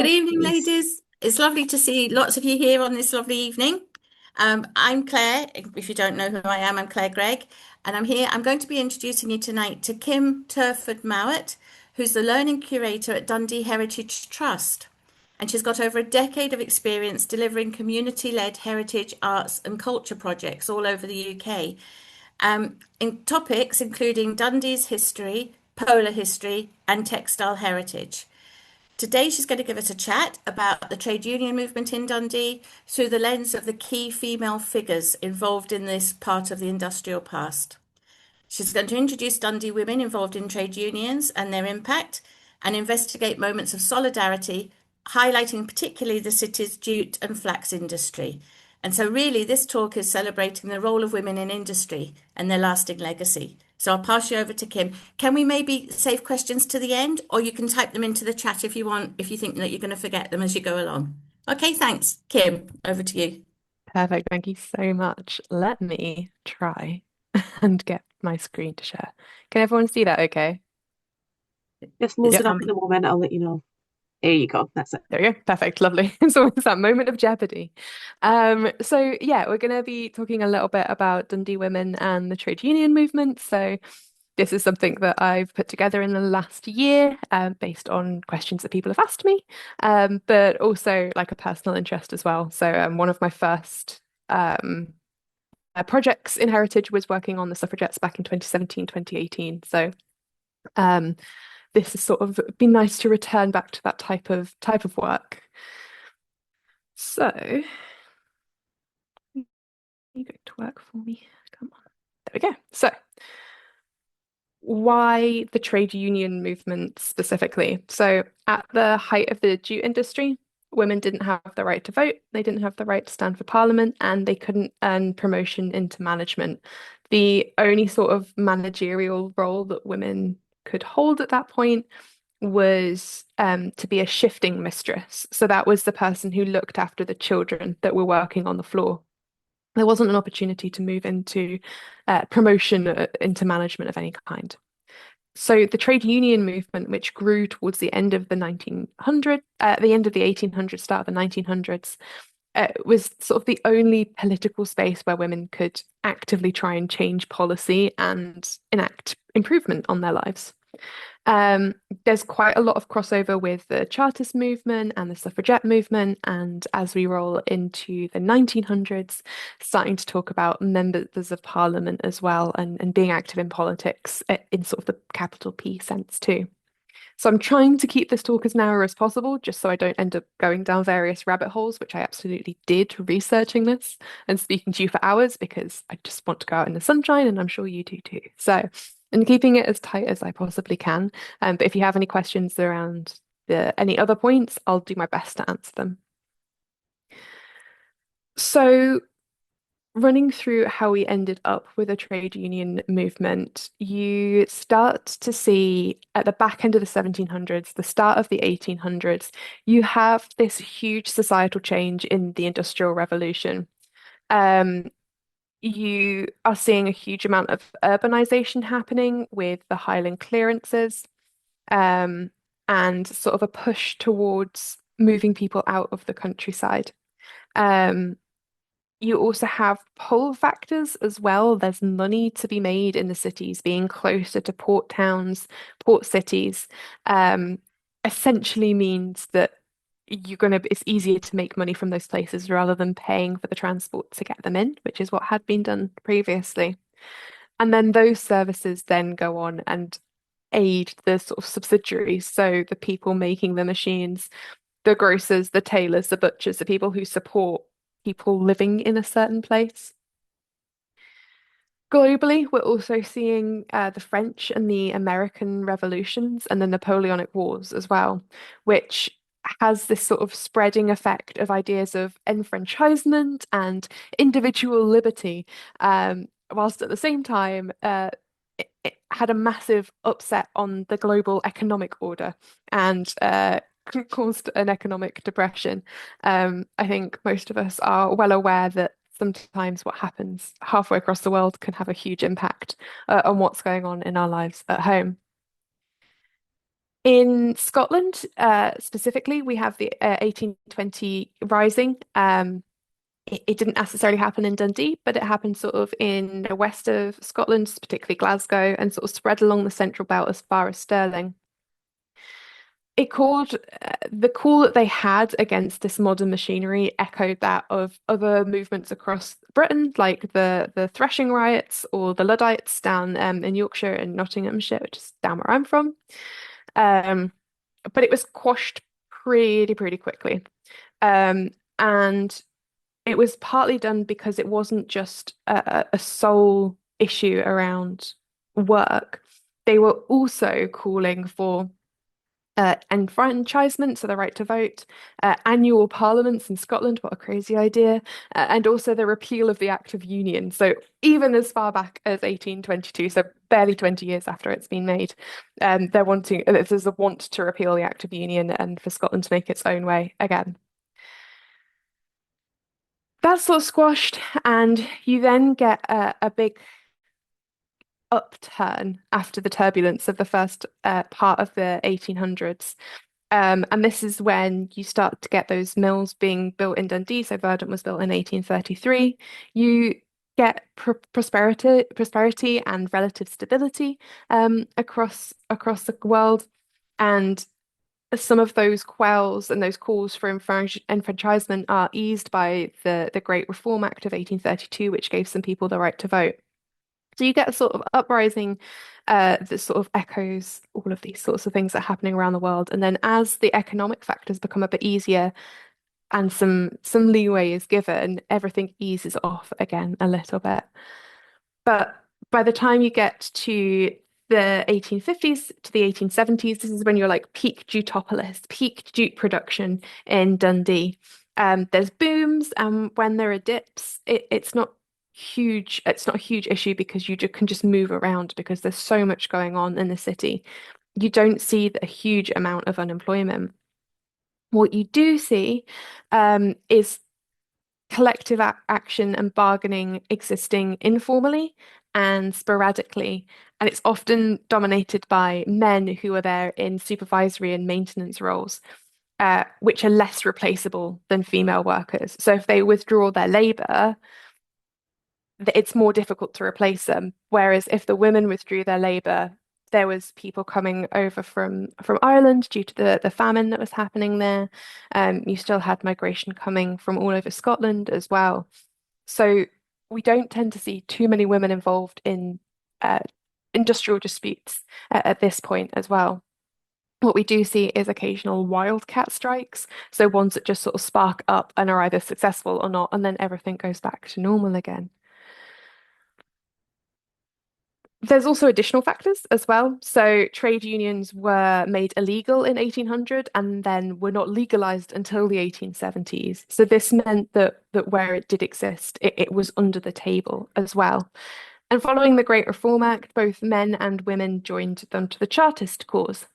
Good Hi, evening, Grace. ladies. It's lovely to see lots of you here on this lovely evening. I'm Claire. If you don't know who I am, I'm Claire Gregg, and I'm here. I'm going to be introducing you tonight to Kim Turford Mowat, who's the learning curator at Dundee Heritage Trust. And she's got over a decade of experience delivering community-led heritage, arts, and culture projects all over the UK, in topics including Dundee's history, polar history, and textile heritage. Today, she's going to give us a chat about the trade union movement in Dundee through the lens of the key female figures involved in this part of the industrial past. She's going to introduce Dundee women involved in trade unions and their impact and investigate moments of solidarity, highlighting particularly the city's jute and flax industry. And so, really, this talk is celebrating the role of women in industry and their lasting legacy. So, I'll pass you over to Kim. Can we maybe save questions to the end, or you can type them into the chat if you want, if you think that you're going to forget them as you go along? Okay, thanks. Kim, over to you. Perfect. Thank you so much. Let me try and get my screen to share. Can everyone see that okay? Just It's loading Yep. up in a coming. moment. I'll let you know. There you go. That's it. There we go. Perfect. Lovely. It's always that moment of jeopardy. So yeah, we're going to be talking a little bit about Dundee women and the trade union movement. So this is something that I've put together in the last year, based on questions that people have asked me, but also like a personal interest as well. So one of my first projects in Heritage was working on the suffragettes back in 2017, 2018. So um, this has sort of been nice to return back to that type of work. So you go to work for me. Come on. There we go. So why the trade union movement specifically? So at the height of the jute industry, women didn't have the right to vote, they didn't have the right to stand for parliament, and they couldn't earn promotion into management. The only sort of managerial role that women could hold at that point was to be a shifting mistress. So that was the person who looked after the children that were working on the floor. There wasn't an opportunity to move into promotion into management of any kind. So the trade union movement, which grew towards the end of the 1900s, the end of the 1800s, start of the 1900s, was sort of the only political space where women could actively try and change policy and enact improvement on their lives. There's quite a lot of crossover with the Chartist movement and the suffragette movement, and as we roll into the 1900s, starting to talk about members of parliament as well, and being active in politics in sort of the capital P sense too. So I'm trying to keep this talk as narrow as possible, just so I don't end up going down various rabbit holes, which I absolutely did researching this and speaking to you for hours because I just want to go out in the sunshine, and I'm sure you do too. So I'm keeping it as tight as I possibly can. But if you have any questions around any other points, I'll do my best to answer them. So running through how we ended up with a trade union movement, you start to see at the back end of the 1700s, the start of the 1800s, you have this huge societal change in the Industrial Revolution. Um, you are seeing a huge amount of urbanization happening with the Highland clearances, um, and sort of a push towards moving people out of the countryside. Um, you also have pull factors as well. There's money to be made in the cities, being closer to port towns, port cities, um, essentially means that it's easier to make money from those places rather than paying for the transport to get them in, which is what had been done previously. And then those services then go on and aid the sort of subsidiaries. So the people making the machines, the grocers, the tailors, the butchers, the people who support people living in a certain place. Globally, we're also seeing the French and the American revolutions and the Napoleonic Wars as well, which has this sort of spreading effect of ideas of enfranchisement and individual liberty, whilst at the same time, it had a massive upset on the global economic order and caused an economic depression. I think most of us are well aware that sometimes what happens halfway across the world can have a huge impact on what's going on in our lives at home. In Scotland, specifically, we have the 1820 Rising. It didn't necessarily happen in Dundee, but it happened sort of in the west of Scotland, particularly Glasgow, and sort of spread along the central belt as far as Stirling. It called the call that they had against this modern machinery echoed that of other movements across Britain, like the threshing riots or the Luddites down in Yorkshire and Nottinghamshire, which is down where I'm from. Um, but it was quashed pretty quickly. And it was partly done because it wasn't just a sole issue around work. They were also calling for enfranchisement, so the right to vote, annual parliaments in Scotland, what a crazy idea, and also the repeal of the Act of Union. So even as far back as 1822, so barely 20 years after it's been made, there's a want to repeal the Act of Union and for Scotland to make its own way again. That's sort of squashed, and you then get a big upturn after the turbulence of the first part of the 1800s. And this is when you start to get those mills being built in Dundee. So Verdant was built in 1833. You get prosperity and relative stability across the world, and some of those quells and those calls for enfranchisement are eased by the Great Reform Act of 1832, which gave some people the right to vote. So you get a sort of uprising that sort of echoes all of these sorts of things that are happening around the world. And then as the economic factors become a bit easier and some leeway is given, everything eases off again a little bit. But by the time you get to the 1850s to the 1870s, this is when you're like peak jutopolis, peak jute production in Dundee. There's booms, and when there are dips, it's not huge. It's not a huge issue because you can just move around because there's so much going on in the city. You don't see a huge amount of unemployment. What you do see is collective action and bargaining existing informally and sporadically. And it's often dominated by men who are there in supervisory and maintenance roles, which are less replaceable than female workers. So if they withdraw their labour, it's more difficult to replace them. Whereas if the women withdrew their labour, there was people coming over from Ireland due to the famine that was happening there. You still had migration coming from all over Scotland as well. So we don't tend to see too many women involved in uh, industrial disputes at this point as well. What we do see is occasional wildcat strikes, so ones that just sort of spark up and are either successful or not, and then everything goes back to normal again. There's also additional factors as well. So trade unions were made illegal in 1800 and then were not legalized until the 1870s. So this meant that where it did exist, it was under the table as well. And following the Great Reform Act, both men and women joined them to the Chartist cause.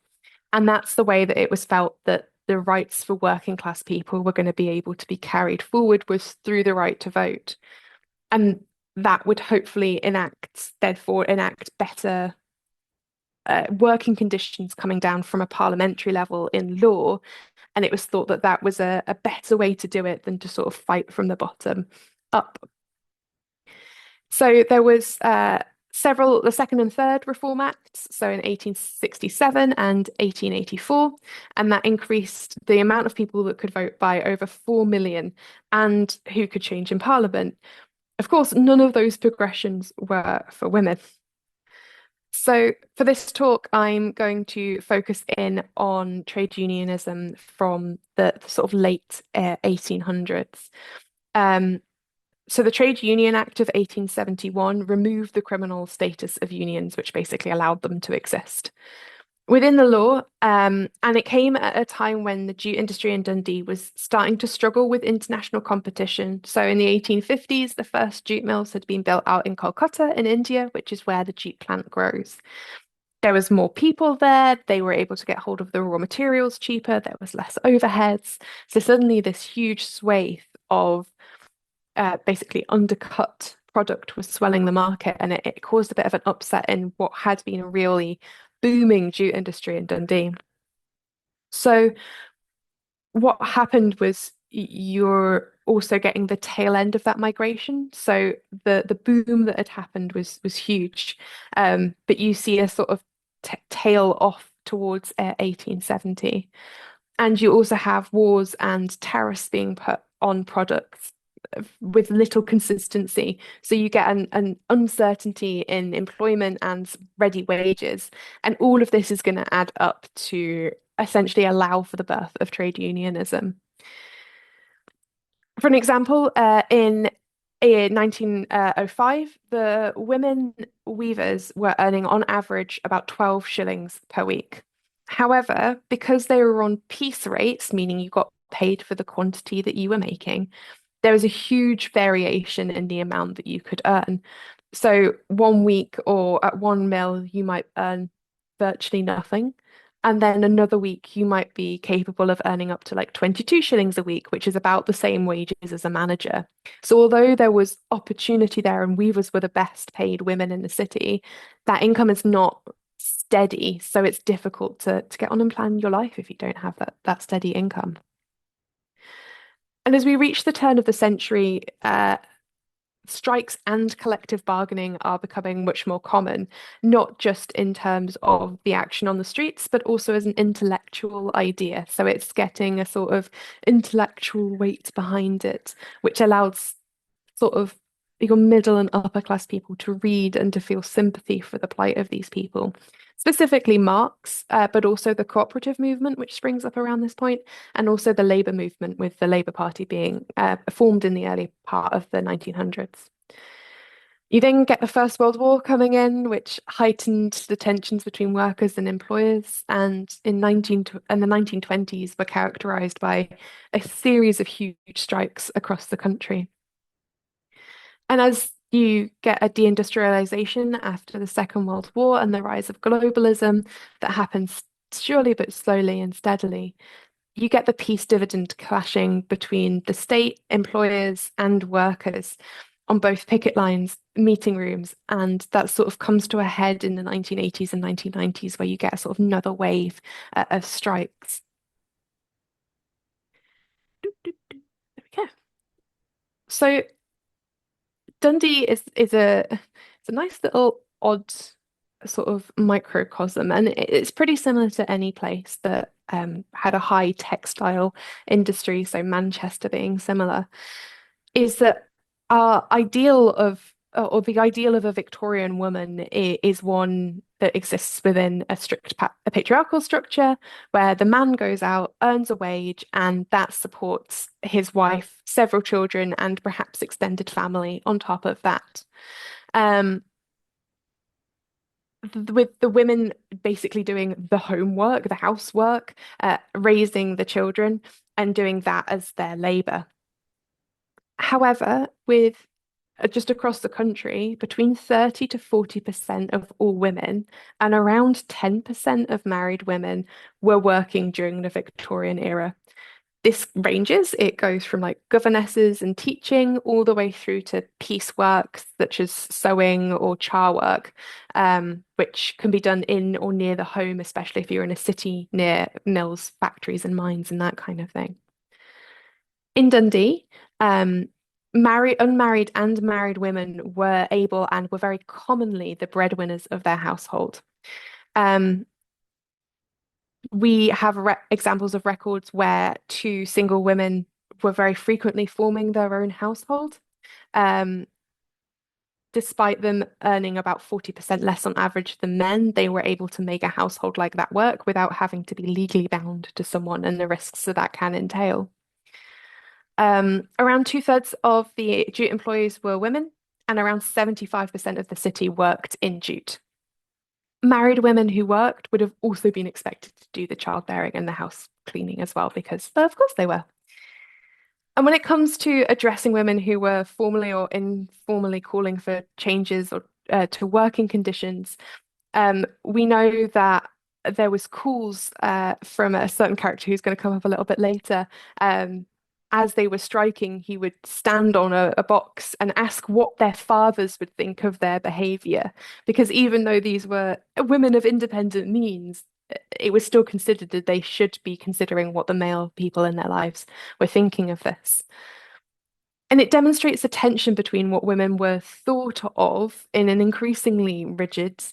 And that's the way that it was felt that the rights for working class people were going to be able to be carried forward was through the right to vote. And that would hopefully therefore enact better working conditions coming down from a parliamentary level in law. And it was thought that that was a better way to do it than to sort of fight from the bottom up. So there was the second and third Reform Acts, so in 1867 and 1884, and that increased the amount of people that could vote by over 4 million and who could change in Parliament. Of course, none of those progressions were for women. So for this talk, I'm going to focus in on trade unionism from the sort of late 1800s. So the Trade Union Act of 1871 removed the criminal status of unions, which basically allowed them to exist within the law. And it came at a time when the jute industry in Dundee was starting to struggle with international competition. So in the 1850s, the first jute mills had been built out in Kolkata in India, which is where the jute plant grows. There was more people there. They were able to get hold of the raw materials cheaper. There was less overheads. So suddenly this huge swathe of basically undercut product was swelling the market, and it caused a bit of an upset in what had been a really booming jute industry in Dundee. So what happened was you're also getting the tail end of that migration. So the boom that had happened was huge, but you see a sort of t tail off towards 1870, and you also have wars and tariffs being put on products with little consistency. So you get an uncertainty in employment and ready wages, and all of this is going to add up to essentially allow for the birth of trade unionism. For an example, in 1905, the women weavers were earning on average about 12 shillings per week. However, because they were on piece rates, meaning you got paid for the quantity that you were making, there was a huge variation in the amount that you could earn. So one week or at one mill, you might earn virtually nothing. And then another week, you might be capable of earning up to like 22 shillings a week, which is about the same wages as a manager. So although there was opportunity there and weavers were the best paid women in the city, that income is not steady. So it's difficult to get on and plan your life if you don't have that steady income. And as we reach the turn of the century, strikes and collective bargaining are becoming much more common, not just in terms of the action on the streets, but also as an intellectual idea. So it's getting a sort of intellectual weight behind it, which allows sort of your middle and upper class people to read and to feel sympathy for the plight of these people. Specifically Marx, but also the cooperative movement, which springs up around this point, and also the Labour movement, with the Labour Party being formed in the early part of the 1900s. You then get the First World War coming in, which heightened the tensions between workers and employers, and the 1920s were characterized by a series of huge strikes across the country. And as you get a deindustrialization after the Second World War and the rise of globalism that happens surely but slowly and steadily, you get the peace dividend clashing between the state, employers, and workers on both picket lines, meeting rooms, and that sort of comes to a head in the 1980s and 1990s, where you get a sort of another wave of strikes. There we go. So Dundee is a it's a nice little odd sort of microcosm, and it's pretty similar to any place that had a high textile industry. So Manchester being similar, is that our ideal of or the ideal of a Victorian woman is one that exists within a strict a patriarchal structure where the man goes out, earns a wage, and that supports his wife, several children, and perhaps extended family on top of that. Um, with the women basically doing the homework, the housework, raising the children, and doing that as their labor. However, with just across the country, between 30 to 40% of all women and around 10% of married women were working during the Victorian era. This ranges, it goes from like governesses and teaching all the way through to piecework, such as sewing or char work, which can be done in or near the home, especially if you're in a city near mills, factories, and mines and that kind of thing. In Dundee, unmarried and married women were able and were very commonly the breadwinners of their household. We have examples of records where two single women were very frequently forming their own household, despite them earning about 40% less on average than men. They were able to make a household like that work without having to be legally bound to someone and the risks that can entail. Around 2/3 of the jute employees were women, and around 75% of the city worked in jute. Married women who worked would have also been expected to do the childbearing and the house cleaning as well, because of course they were. And when it comes to addressing women who were formally or informally calling for changes or to working conditions, we know that there was calls from a certain character who's going to come up a little bit later. As they were striking, he would stand on a box and ask what their fathers would think of their behavior. Because even though these were women of independent means, it was still considered that they should be considering what the male people in their lives were thinking of this. And it demonstrates the tension between what women were thought of in an increasingly rigid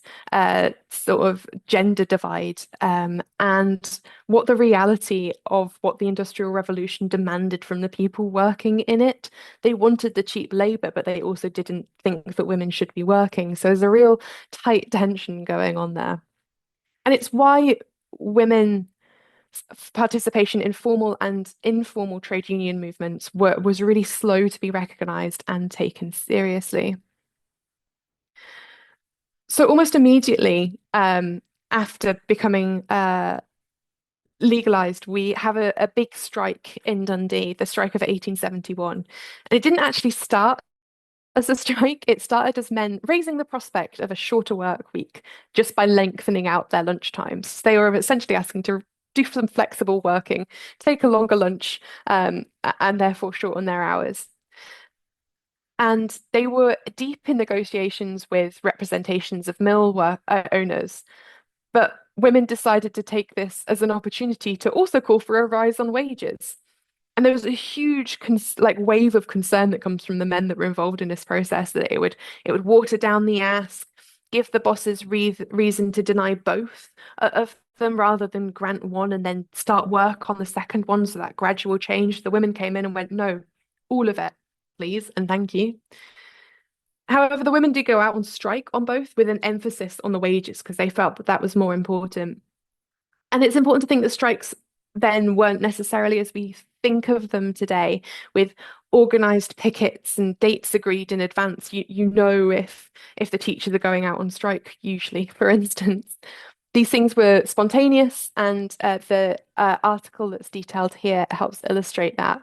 sort of gender divide, and what the reality of what the Industrial Revolution demanded from the people working in it. They wanted the cheap labor, but they also didn't think that women should be working. So there's a real tight tension going on there. And it's why women participation in formal and informal trade union movements was really slow to be recognized and taken seriously. So almost immediately after becoming legalized, we have a big strike in Dundee, the strike of 1871. And it didn't actually start as a strike. It started as men raising the prospect of a shorter work week just by lengthening out their lunch times. They were essentially asking to do some flexible working, take a longer lunch, and therefore shorten their hours. And they were deep in negotiations with representations of mill owners. But women decided to take this as an opportunity to also call for a rise on wages. And there was a huge wave of concern that comes from the men that were involved in this process that it would water down the ask, give the bosses reason to deny both of them rather than grant one and then start work on the second one. So that gradual change. The women came in and went, no, all of it, please, and thank you. However, the women did go out on strike on both with an emphasis on the wages because they felt that that was more important. And it's important to think that strikes then weren't necessarily as we think of them today, with organized pickets and dates agreed in advance. You know if the teachers are going out on strike, usually, for instance. These things were spontaneous, and the article that's detailed here helps illustrate that.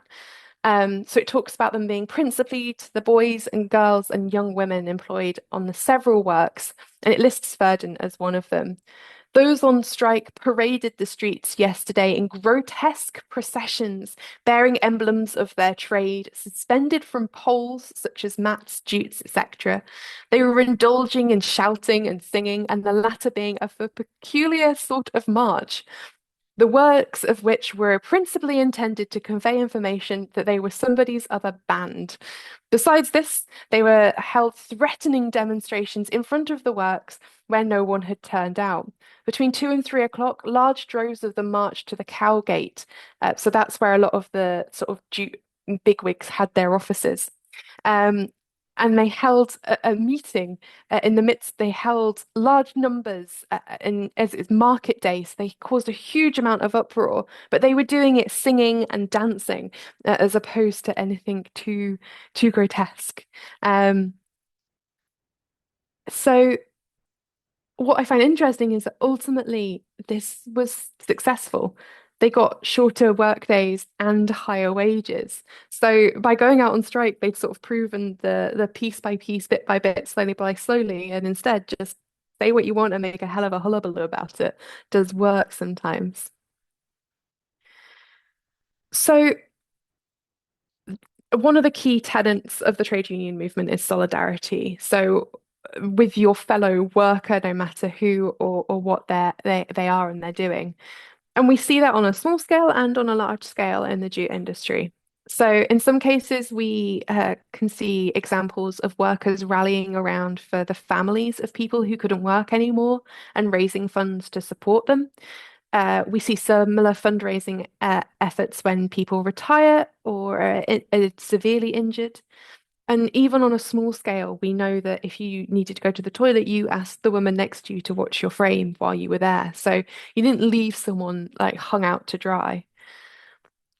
So it talks about them being principally to the boys and girls and young women employed on the several works, and it lists Verdun as one of them. Those on strike paraded the streets yesterday in grotesque processions, bearing emblems of their trade, suspended from poles such as mats, jutes, etc. They were indulging in shouting and singing, and the latter being of a peculiar sort of march, the works of which were principally intended to convey information that they were somebody's other band. Besides this, they were held threatening demonstrations in front of the works where no one had turned out. Between 2 and 3 o'clock, large droves of them marched to the Cowgate. So that's where a lot of the sort of bigwigs had their offices. And they held a meeting in the midst. They held large numbers as it's market day, so they caused a huge amount of uproar. But they were doing it singing and dancing, as opposed to anything too grotesque. So what I find interesting is that ultimately this was successful. They got shorter work days and higher wages. So by going out on strike, they'd sort of proven the piece by piece, bit by bit, slowly by slowly, and instead just say what you want and make a hell of a hullabaloo about it does work sometimes. So one of the key tenets of the trade union movement is solidarity. So with your fellow worker, no matter who or what they are and they're doing. And we see that on a small scale and on a large scale in the jute industry. So in some cases, we can see examples of workers rallying around for the families of people who couldn't work anymore and raising funds to support them. We see similar fundraising efforts when people retire or are severely injured. And even on a small scale, we know that if you needed to go to the toilet, you asked the woman next to you to watch your frame while you were there. So you didn't leave someone like hung out to dry.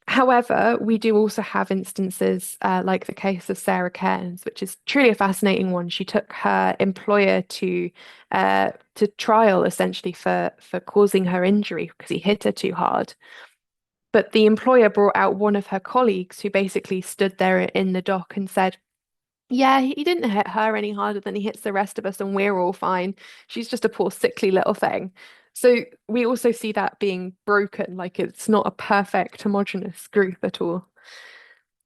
However, we do also have instances like the case of Sarah Cairns, which is truly a fascinating one. She took her employer to trial essentially for causing her injury because he hit her too hard. But the employer brought out one of her colleagues who basically stood there in the dock and said, yeah, he didn't hit her any harder than he hits the rest of us, and we're all fine. She's just a poor, sickly little thing. So we also see that being broken, like it's not a perfect, homogenous group at all.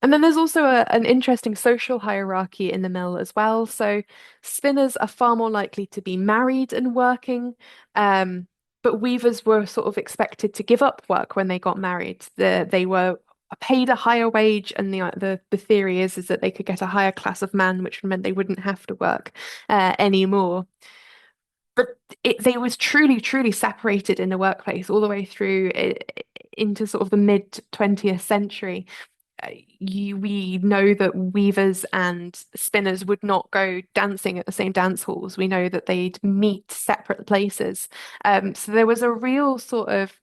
And then there's also an interesting social hierarchy in the mill as well. So spinners are far more likely to be married and working. but weavers were sort of expected to give up work when they got married. They were paid a higher wage, and the theory is that they could get a higher class of man, which meant they wouldn't have to work anymore. But they was truly, truly separated in the workplace all the way through into sort of the mid 20th century. We know that weavers and spinners would not go dancing at the same dance halls. We know that they'd meet separate places. So there was a real sort of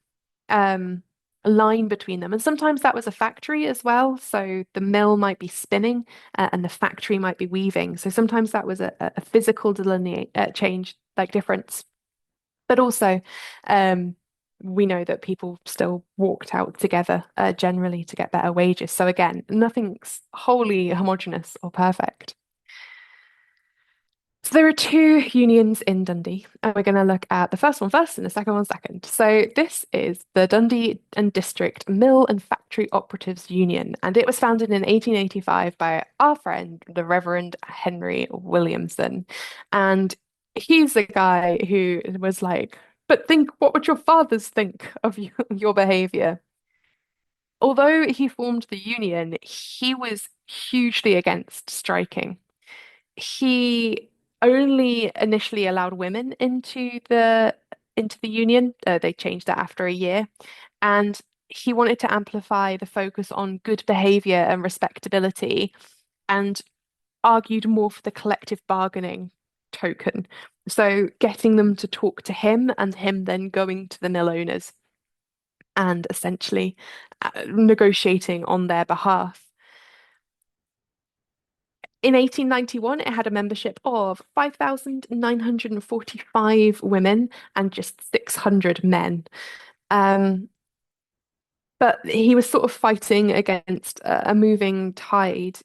um, line between them. And sometimes that was a factory as well. So the mill might be spinning and the factory might be weaving. So sometimes that was a physical delineate change, like difference. But also, we know that people still walked out together generally to get better wages. So again, nothing's wholly homogenous or perfect. So there are two unions in Dundee, and we're going to look at the first one first and the second one second. So this is the Dundee and District Mill and Factory Operatives Union, and it was founded in 1885 by our friend, the Reverend Henry Williamson. And he's the guy who was like, but think, what would your fathers think of your behavior? Although he formed the union, he was hugely against striking. He only initially allowed women into the union. They changed that after a year, and he wanted to amplify the focus on good behavior and respectability, and argued more for the collective bargaining token. So getting them to talk to him and him then going to the mill owners and essentially negotiating on their behalf. In 1891, it had a membership of 5,945 women and just 600 men. Um, but he was sort of fighting against a moving tide.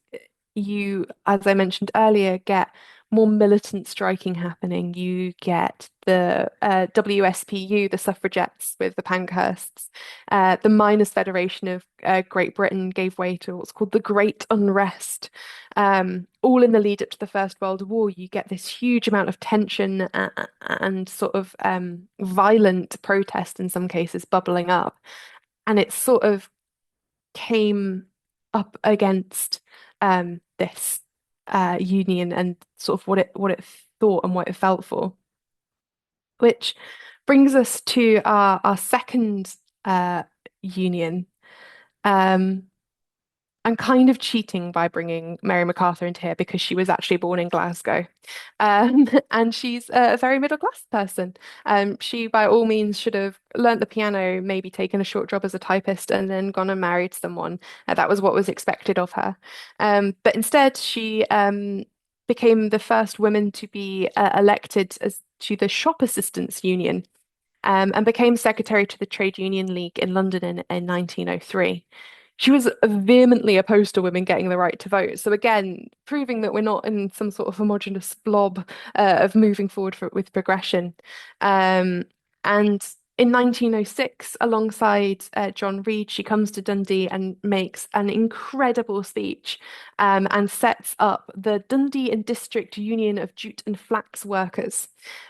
You, as I mentioned earlier, get more militant striking happening. You get the WSPU, the suffragettes with the Pankhursts. The Miners' Federation of Great Britain gave way to what's called the Great Unrest. All in the lead up to the First World War, you get this huge amount of tension and sort of violent protest in some cases bubbling up. And it sort of came up against this union and sort of what it thought and what it felt for. Which brings us to our second union. I'm kind of cheating by bringing Mary MacArthur into here because she was actually born in Glasgow. And she's a very middle class person. She, by all means, should have learnt the piano, maybe taken a short job as a typist, and then gone and married someone. That was what was expected of her. But instead, she became the first woman to be elected as to the Shop Assistants Union, and became secretary to the Trade Union League in London in 1903. She was vehemently opposed to women getting the right to vote. So again, proving that we're not in some sort of homogenous blob of moving forward with progression. And in 1906, alongside John Reed, she comes to Dundee and makes an incredible speech and sets up the Dundee and District Union of Jute and Flax Workers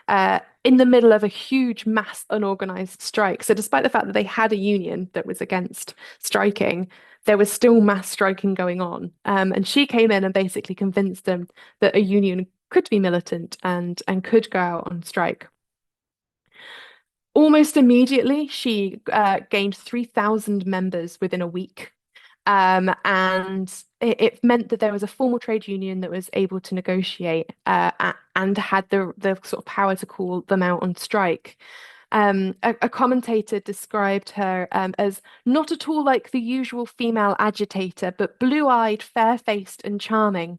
in the middle of a huge mass unorganized strike. So despite the fact that they had a union that was against striking, there was still mass striking going on. And she came in and basically convinced them that a union could be militant and could go out on strike. Almost immediately, she gained 3,000 members within a week. And it meant that there was a formal trade union that was able to negotiate and had the sort of power to call them out on strike. A commentator described her as not at all like the usual female agitator, but blue-eyed, fair-faced, and charming.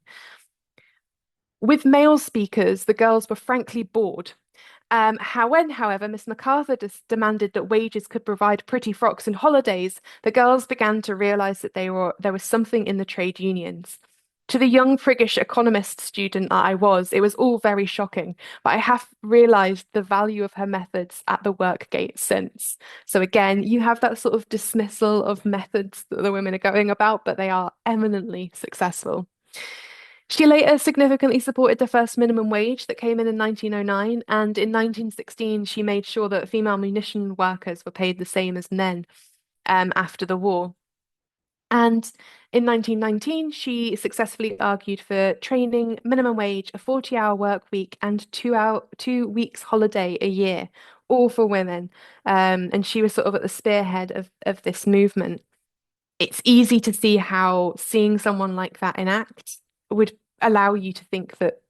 With male speakers, the girls were frankly bored. However, Miss MacArthur demanded that wages could provide pretty frocks and holidays, the girls began to realise that there was something in the trade unions. To the young priggish economist student that I was, it was all very shocking, but I have realised the value of her methods at the workgate since. So again, you have that sort of dismissal of methods that the women are going about, but they are eminently successful. She later significantly supported the first minimum wage that came in 1909, and in 1916 she made sure that female munition workers were paid the same as men after the war. And in 1919, she successfully argued for training, minimum wage, a 40-hour work week, and 2 weeks holiday a year, all for women. And she was sort of at the spearhead of this movement. It's easy to see how seeing someone like that enact would allow you to think that,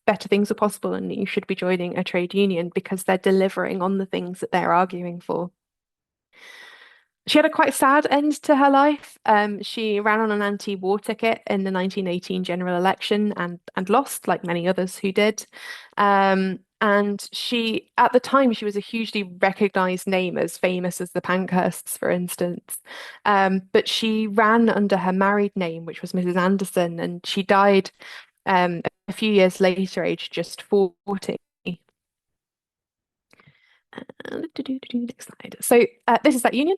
better things are possible and that you should be joining a trade union because they're delivering on the things that they're arguing for. She had a quite sad end to her life. She ran on an anti-war ticket in the 1918 general election and lost, like many others who did. And she, at the time, she was a hugely recognized name, as famous as the Pankhursts, for instance. But she ran under her married name, which was Mrs. Anderson, and she died a few years later, aged just 40. Next slide. So this is that union.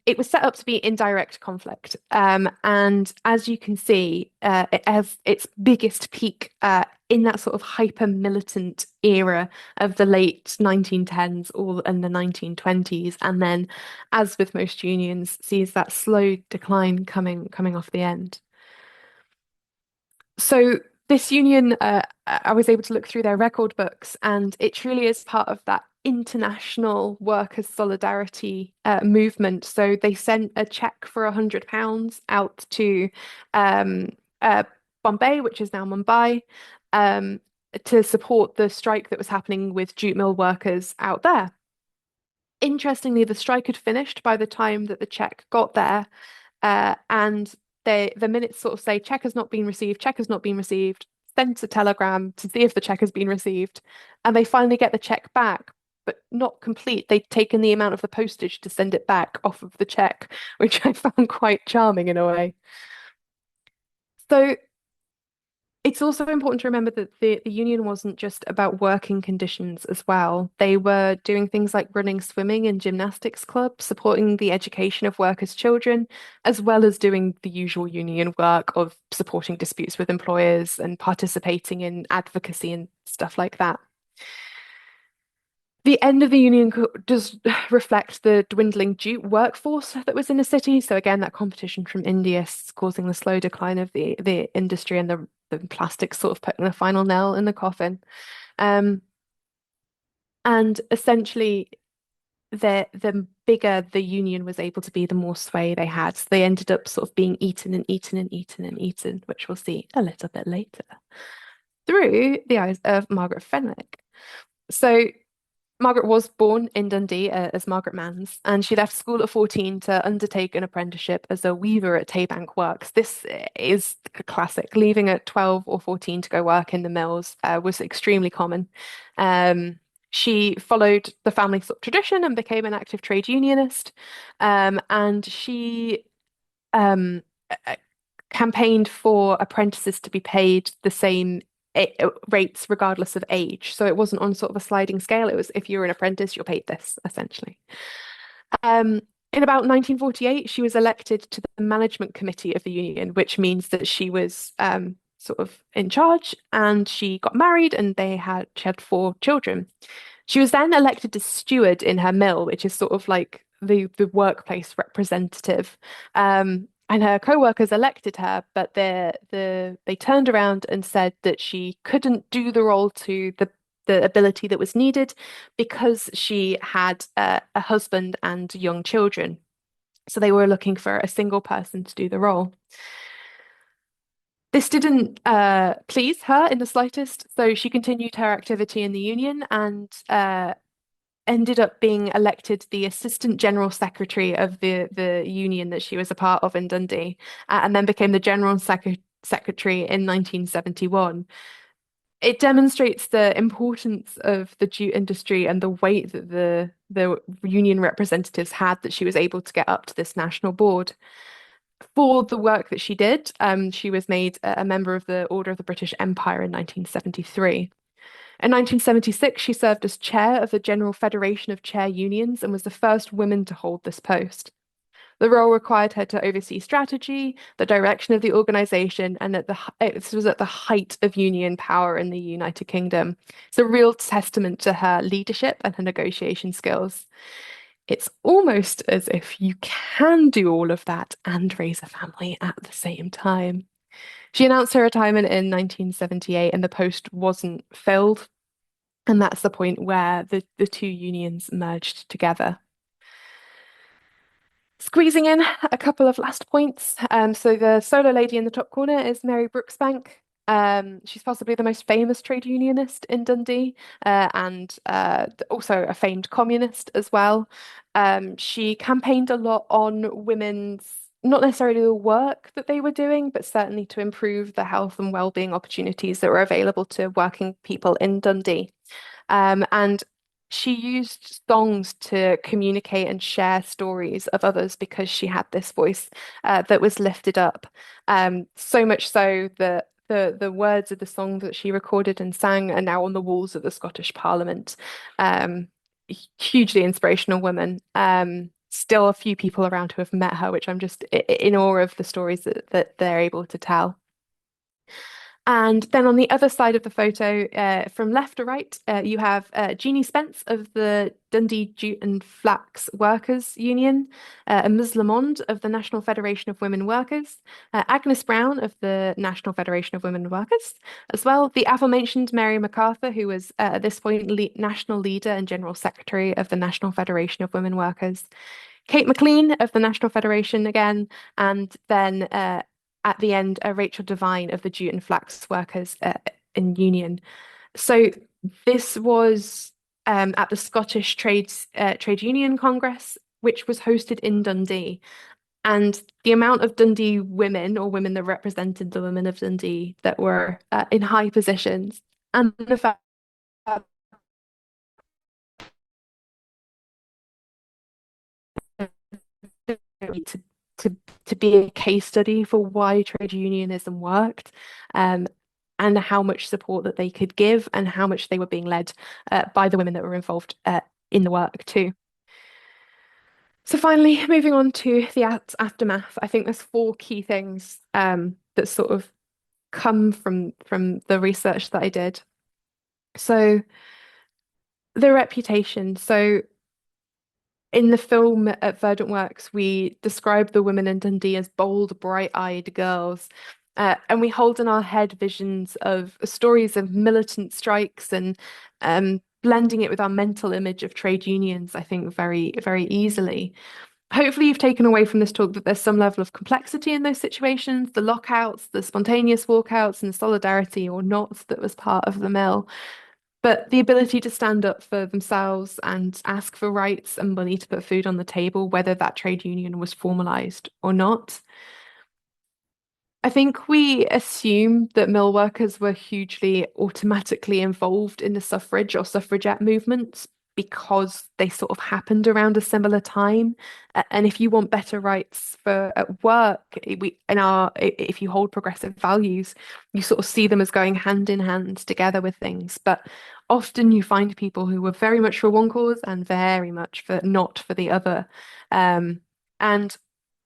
It was set up to be in direct conflict. And as you can see, it has its biggest peak in that sort of hyper militant era of the late 1910s all in the 1920s. And then, as with most unions, sees that slow decline coming off the end. So this union, I was able to look through their record books, and it truly is part of that international workers' solidarity movement. So they sent a check for £100 out to Bombay, which is now Mumbai, to support the strike that was happening with jute mill workers out there. Interestingly, the strike had finished by the time that the check got there, and the minutes sort of say check has not been received, check has not been received, sent a telegram to see if the check has been received, and they finally get the check back, but not complete. They'd taken the amount of the postage to send it back off of the check, which I found quite charming in a way. So it's also important to remember that the union wasn't just about working conditions as well. They were doing things like running swimming and gymnastics clubs, supporting the education of workers' children, as well as doing the usual union work of supporting disputes with employers and participating in advocacy and stuff like that. The end of the union does reflect the dwindling jute workforce that was in the city. So again, that competition from India is causing the slow decline of the industry, and the plastics sort of putting the final nail in the coffin. And essentially, the bigger the union was able to be, the more sway they had. So they ended up sort of being eaten and eaten and eaten and eaten, which we'll see a little bit later, through the eyes of Margaret Fenwick. So Margaret was born in Dundee as Margaret Mans, and she left school at 14 to undertake an apprenticeship as a weaver at Taybank Works. This is a classic. Leaving at 12 or 14 to go work in the mills was extremely common. She followed the family sort of tradition and became an active trade unionist, and she um, campaigned for apprentices to be paid the same rates regardless of age. So it wasn't on sort of a sliding scale. It was, if you're an apprentice, you're paid this, essentially. In about 1948, she was elected to the management committee of the union, which means that she was sort of in charge, and she got married, and she had 4 children. She was then elected as steward in her mill, which is sort of like the workplace representative. And her co-workers elected her, but they turned around and said that she couldn't do the role to the ability that was needed because she had a husband and young children. So they were looking for a single person to do the role. This didn't please her in the slightest, so she continued her activity in the union and ended up being elected the Assistant General Secretary of the union that she was a part of in Dundee, and then became the General Secretary in 1971. It demonstrates the importance of the jute industry and the weight that the union representatives had, that she was able to get up to this national board. For the work that she did, she was made a member of the Order of the British Empire in 1973. In 1976, she served as chair of the General Federation of Chair Unions and was the first woman to hold this post. The role required her to oversee strategy, the direction of the organization, and this was at the height of union power in the United Kingdom. It's a real testament to her leadership and her negotiation skills. It's almost as if you can do all of that and raise a family at the same time. She announced her retirement in 1978 and the post wasn't filled. And that's the point where the two unions merged together. Squeezing in a couple of last points. So the solo lady in the top corner is Mary Brooksbank. She's possibly the most famous trade unionist in Dundee, and also a famed communist as well. She campaigned a lot on women's, not necessarily the work that they were doing, but certainly to improve the health and well-being opportunities that were available to working people in Dundee. And she used songs to communicate and share stories of others because she had this voice that was lifted up. So much so that the words of the song that she recorded and sang are now on the walls of the Scottish Parliament. Hugely inspirational woman. Still a few people around who have met her, which I'm just in awe of the stories that they're able to tell. And then on the other side of the photo, from left to right, you have Jeannie Spence of the Dundee Jute and Flax Workers Union, Ms. Lamond of the National Federation of Women Workers, Agnes Brown of the National Federation of Women Workers, as well the aforementioned Mary MacArthur, who was at this point national leader and general secretary of the National Federation of Women Workers, Kate McLean of the National Federation again, and then at the end, Rachel Devine of the Jute and Flax Workers in Union. So this was at the Scottish Trade Union Congress, which was hosted in Dundee. And the amount of Dundee women or women that represented the women of Dundee that were in high positions, and the fact to to be a case study for why trade unionism worked, and how much support that they could give and how much they were being led by the women that were involved in the work too. So finally, moving on to the aftermath, I think there's four key things that sort of come from the research that I did. So the reputation. So in the film at Verdant Works, we describe the women in Dundee as bold, bright-eyed girls. And we hold in our head visions of stories of militant strikes and blending it with our mental image of trade unions, I think, very, very easily. Hopefully, you've taken away from this talk that there's some level of complexity in those situations, the lockouts, the spontaneous walkouts, and the solidarity or not that was part of the mill. But the ability to stand up for themselves and ask for rights and money to put food on the table, whether that trade union was formalized or not. I think we assume that mill workers were hugely automatically involved in the suffrage or suffragette movements because they sort of happened around a similar time. And if you want better rights for at work, if you hold progressive values, you sort of see them as going hand in hand together with things. But often you find people who were very much for one cause and very much for not for the other. And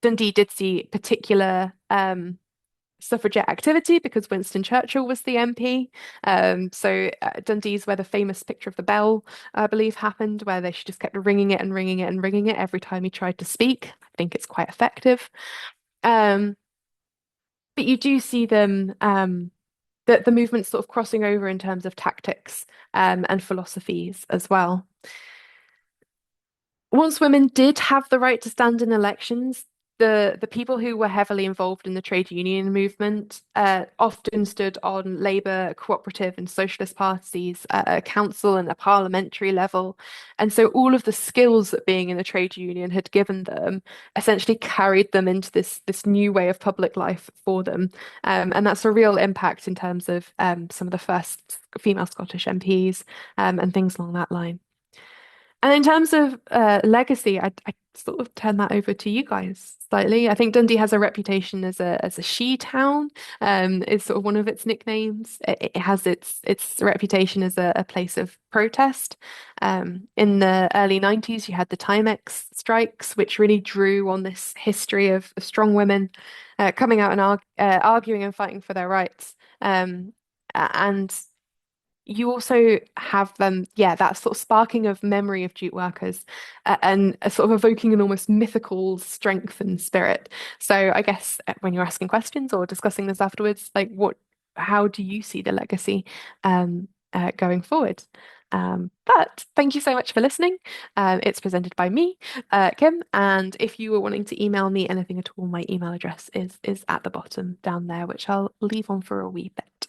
Dundee did see particular suffragette activity because Winston Churchill was the MP. So Dundee's where the famous picture of the bell, I believe, happened, where she just kept ringing it and ringing it and ringing it every time he tried to speak. I think it's quite effective. But you do see them, the movement sort of crossing over in terms of tactics and philosophies as well. Once women did have the right to stand in elections, the people who were heavily involved in the trade union movement often stood on Labour, cooperative, and socialist parties at a council and a parliamentary level. And so all of the skills that being in the trade union had given them essentially carried them into this new way of public life for them. And that's a real impact in terms of some of the first female Scottish MPs and things along that line. And in terms of legacy, I sort of turn that over to you guys slightly. I think Dundee has a reputation as a she town. Is sort of one of its nicknames. It has its reputation as a place of protest. In the early 90s, you had the Timex strikes, which really drew on this history of strong women coming out and arguing and fighting for their rights. And you also have that sort of sparking of memory of jute workers and a sort of evoking an almost mythical strength and spirit. So I guess when you're asking questions or discussing this afterwards, like how do you see the legacy going forward? But thank you so much for listening. It's presented by me, Kim, and if you were wanting to email me anything at all, my email address is at the bottom down there, which I'll leave on for a wee bit.